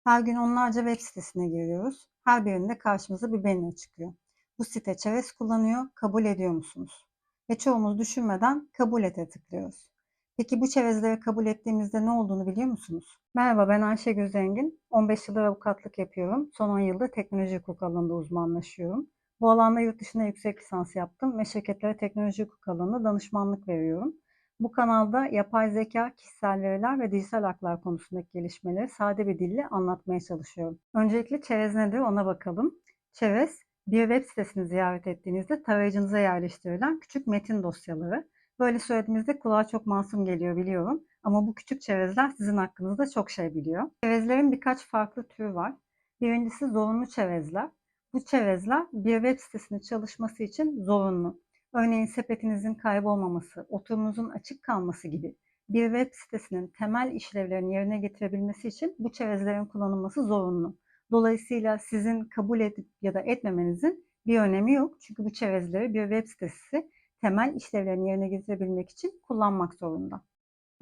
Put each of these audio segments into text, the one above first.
Her gün onlarca web sitesine giriyoruz. Her birinde karşımıza bir banner çıkıyor. Bu site çerez kullanıyor, kabul ediyor musunuz? Ve çoğumuz düşünmeden kabul ete tıklıyoruz. Peki bu çerezleri kabul ettiğimizde ne olduğunu biliyor musunuz? Merhaba, ben Ayşegül Zengin. 15 yıldır avukatlık yapıyorum. Son 10 yıldır teknoloji hukuku alanında uzmanlaşıyorum. Bu alanda yurt dışında yüksek lisans yaptım ve şirketlere teknoloji hukuku alanında danışmanlık veriyorum. Bu kanalda yapay zeka, kişisel veriler ve dijital haklar konusundaki gelişmeleri sade bir dille anlatmaya çalışıyorum. Öncelikle çerez nedir ona bakalım. Çerez, bir web sitesini ziyaret ettiğinizde tarayıcınıza yerleştirilen küçük metin dosyaları. Böyle söylediğimizde kulağa çok masum geliyor biliyorum. Ama bu küçük çerezler sizin hakkınızda çok şey biliyor. Çerezlerin birkaç farklı türü var. Birincisi zorunlu çerezler. Bu çerezler bir web sitesinin çalışması için zorunlu. Örneğin sepetinizin kaybolmaması, oturumunuzun açık kalması gibi bir web sitesinin temel işlevlerini yerine getirebilmesi için bu çerezlerin kullanılması zorunlu. Dolayısıyla sizin kabul edip ya da etmemenizin bir önemi yok. Çünkü bu çerezleri bir web sitesi temel işlevlerini yerine getirebilmek için kullanmak zorunda.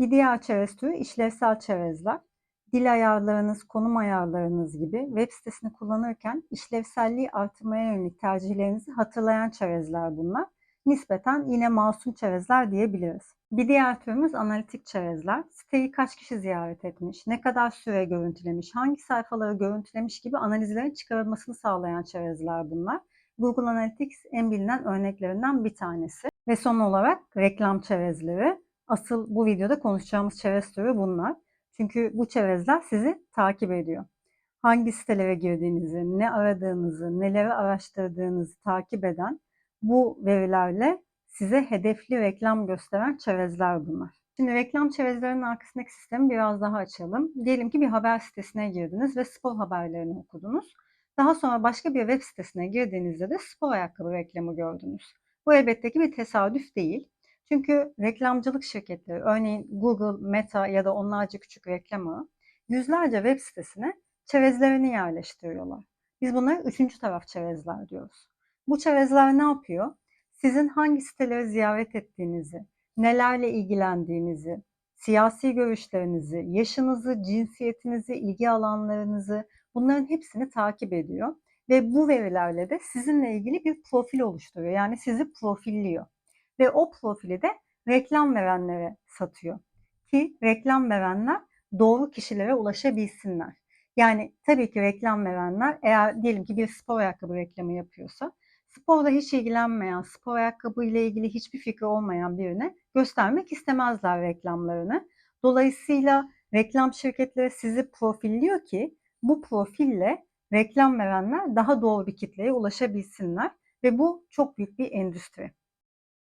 Bir diğer çerez türü işlevsel çerezler. Dil ayarlarınız, konum ayarlarınız gibi web sitesini kullanırken işlevselliği artırmaya yönelik tercihlerinizi hatırlayan çerezler bunlar. Nispeten yine masum çerezler diyebiliriz. Bir diğer türümüz analitik çerezler. Siteyi kaç kişi ziyaret etmiş, ne kadar süre görüntülemiş, hangi sayfaları görüntülemiş gibi analizlerin çıkarılmasını sağlayan çerezler bunlar. Google Analytics en bilinen örneklerinden bir tanesi. Ve son olarak reklam çerezleri. Asıl bu videoda konuşacağımız çerez türü bunlar. Çünkü bu çerezler sizi takip ediyor. Hangi sitelere girdiğinizi, ne aradığınızı, neleri araştırdığınızı takip eden bu verilerle size hedefli reklam gösteren çerezler bunlar. Şimdi reklam çerezlerinin arkasındaki sistemi biraz daha açalım. Diyelim ki bir haber sitesine girdiniz ve spor haberlerini okudunuz. Daha sonra başka bir web sitesine girdiğinizde de spor ayakkabı reklamı gördünüz. Bu elbette ki bir tesadüf değil. Çünkü reklamcılık şirketleri, örneğin Google, Meta ya da onlarca küçük reklam ağı, yüzlerce web sitesine çerezlerini yerleştiriyorlar. Biz bunlara üçüncü taraf çerezler diyoruz. Bu çerezler ne yapıyor? Sizin hangi siteleri ziyaret ettiğinizi, nelerle ilgilendiğinizi, siyasi görüşlerinizi, yaşınızı, cinsiyetinizi, ilgi alanlarınızı bunların hepsini takip ediyor ve bu verilerle de sizinle ilgili bir profil oluşturuyor. Yani sizi profilliyor ve o profili de reklam verenlere satıyor. Ki reklam verenler doğru kişilere ulaşabilsinler. Yani tabii ki reklam verenler eğer diyelim ki bir spor ayakkabı reklamı yapıyorsa sporla hiç ilgilenmeyen, spor ayakkabı ile ilgili hiçbir fikri olmayan birine göstermek istemezler reklamlarını. Dolayısıyla reklam şirketleri sizi profilliyor ki bu profille reklam verenler daha doğru bir kitleye ulaşabilsinler ve bu çok büyük bir endüstri.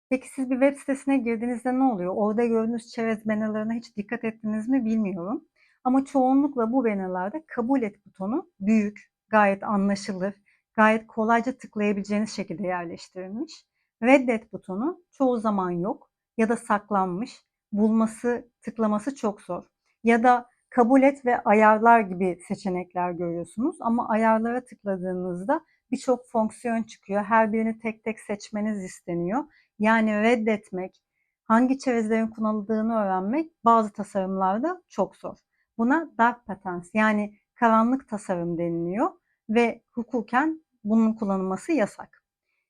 Peki siz bir web sitesine girdiğinizde ne oluyor? Orada gördüğünüz çerez bannerlarına hiç dikkat ettiniz mi bilmiyorum. Ama çoğunlukla bu bannerlarda kabul et butonu büyük, gayet anlaşılır, gayet kolayca tıklayabileceğiniz şekilde yerleştirilmiş. Reddet butonu çoğu zaman yok ya da saklanmış, bulması, tıklaması çok zor. Ya da kabul et ve ayarlar gibi seçenekler görüyorsunuz ama ayarlara tıkladığınızda birçok fonksiyon çıkıyor. Her birini tek tek seçmeniz isteniyor. Yani reddetmek, hangi çerezlerin kullanıldığını öğrenmek bazı tasarımlarda çok zor. Buna dark patterns yani karanlık tasarım deniliyor ve hukuken bunun kullanılması yasak.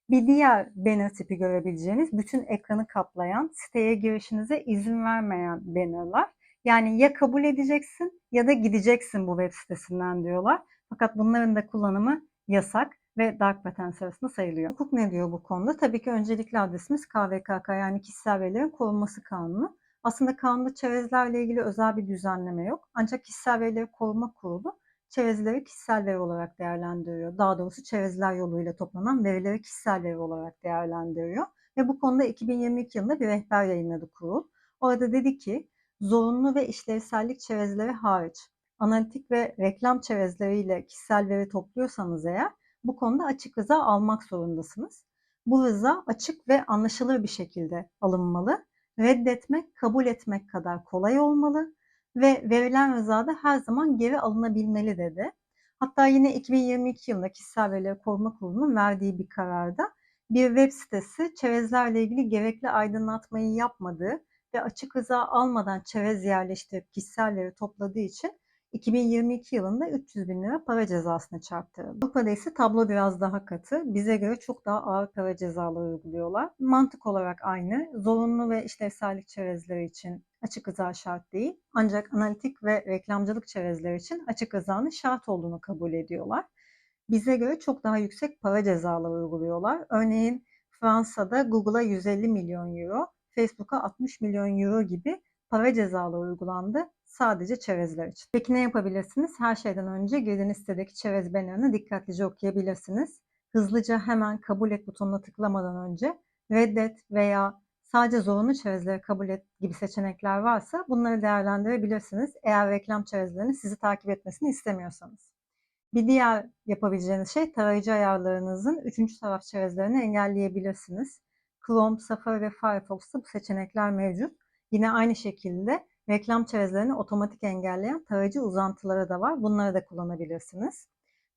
Bir diğer banner tipi görebileceğiniz bütün ekranı kaplayan, siteye girişinize izin vermeyen bannerlar. Yani ya kabul edeceksin ya da gideceksin bu web sitesinden diyorlar. Fakat bunların da kullanımı yasak ve dark patterns arasında sayılıyor. Hukuk ne diyor bu konuda? Tabii ki öncelikli adresimiz KVKK yani Kişisel Verilerin Korunması Kanunu. Aslında kanunda çerezlerle ilgili özel bir düzenleme yok. Ancak Kişisel Verileri Koruma Kurulu çerezleri kişisel veri olarak değerlendiriyor. Daha doğrusu çerezler yoluyla toplanan verileri kişisel veri olarak değerlendiriyor. Ve bu konuda 2022 yılında bir rehber yayınladı kurul. Orada dedi ki zorunlu ve işlevsellik çerezleri hariç analitik ve reklam çerezleriyle kişisel veri topluyorsanız eğer bu konuda açık rıza almak zorundasınız. Bu rıza açık ve anlaşılır bir şekilde alınmalı. Reddetmek, kabul etmek kadar kolay olmalı ve verilen rıza da her zaman geri alınabilmeli dedi. Hatta yine 2022 yılında Kişisel Verileri Koruma Kurulu'nun verdiği bir kararda bir web sitesi çerezlerle ilgili gerekli aydınlatmayı yapmadığı ve açık rıza almadan çerez yerleştirip kişisel veri topladığı için 2022 yılında 300.000 lira para cezasına çarptırıldı. Avrupa'da ise tablo biraz daha katı. Bize göre çok daha ağır para cezaları uyguluyorlar. Mantık olarak aynı. Zorunlu ve işlevsellik çerezleri için açık rıza şart değil. Ancak analitik ve reklamcılık çerezleri için açık rızanın şart olduğunu kabul ediyorlar. Bize göre çok daha yüksek para cezaları uyguluyorlar. Örneğin Fransa'da Google'a 150 milyon euro, Facebook'a 60 milyon euro gibi para cezaları uygulandı sadece çerezler için. Peki ne yapabilirsiniz? Her şeyden önce girdiğiniz sitedeki çerez bannerını dikkatlice okuyabilirsiniz. Hızlıca hemen kabul et butonuna tıklamadan önce reddet veya sadece zorunlu çerezleri kabul et gibi seçenekler varsa bunları değerlendirebilirsiniz eğer reklam çerezlerinin sizi takip etmesini istemiyorsanız. Bir diğer yapabileceğiniz şey tarayıcı ayarlarınızın üçüncü taraf çerezlerini engelleyebilirsiniz. Chrome, Safari ve Firefox'ta bu seçenekler mevcut. Yine aynı şekilde reklam çerezlerini otomatik engelleyen tarayıcı uzantıları da var. Bunları da kullanabilirsiniz.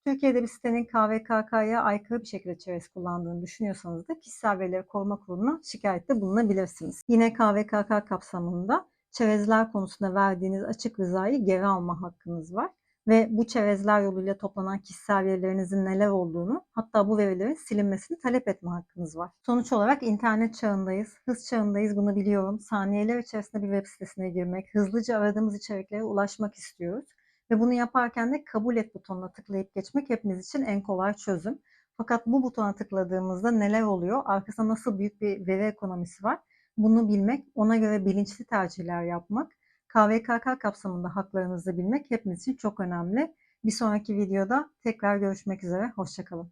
Türkiye'de bir sitenin KVKK'ya aykırı bir şekilde çerez kullandığını düşünüyorsanız da Kişisel Verileri Koruma Kurulu'na şikayette bulunabilirsiniz. Yine KVKK kapsamında çerezler konusunda verdiğiniz açık rızayı geri alma hakkınız var ve bu çerezler yoluyla toplanan kişisel verilerinizin neler olduğunu, hatta bu verilerin silinmesini talep etme hakkınız var. Sonuç olarak internet çağındayız, hız çağındayız, bunu biliyorum. Saniyeler içerisinde bir web sitesine girmek, hızlıca aradığımız içeriklere ulaşmak istiyoruz. Ve bunu yaparken de kabul et butonuna tıklayıp geçmek hepimiz için en kolay çözüm. Fakat bu butona tıkladığımızda neler oluyor, arkasında nasıl büyük bir veri ekonomisi var, bunu bilmek, ona göre bilinçli tercihler yapmak, KVKK kapsamında haklarınızı bilmek hepimiz için çok önemli. Bir sonraki videoda tekrar görüşmek üzere, hoşça kalın.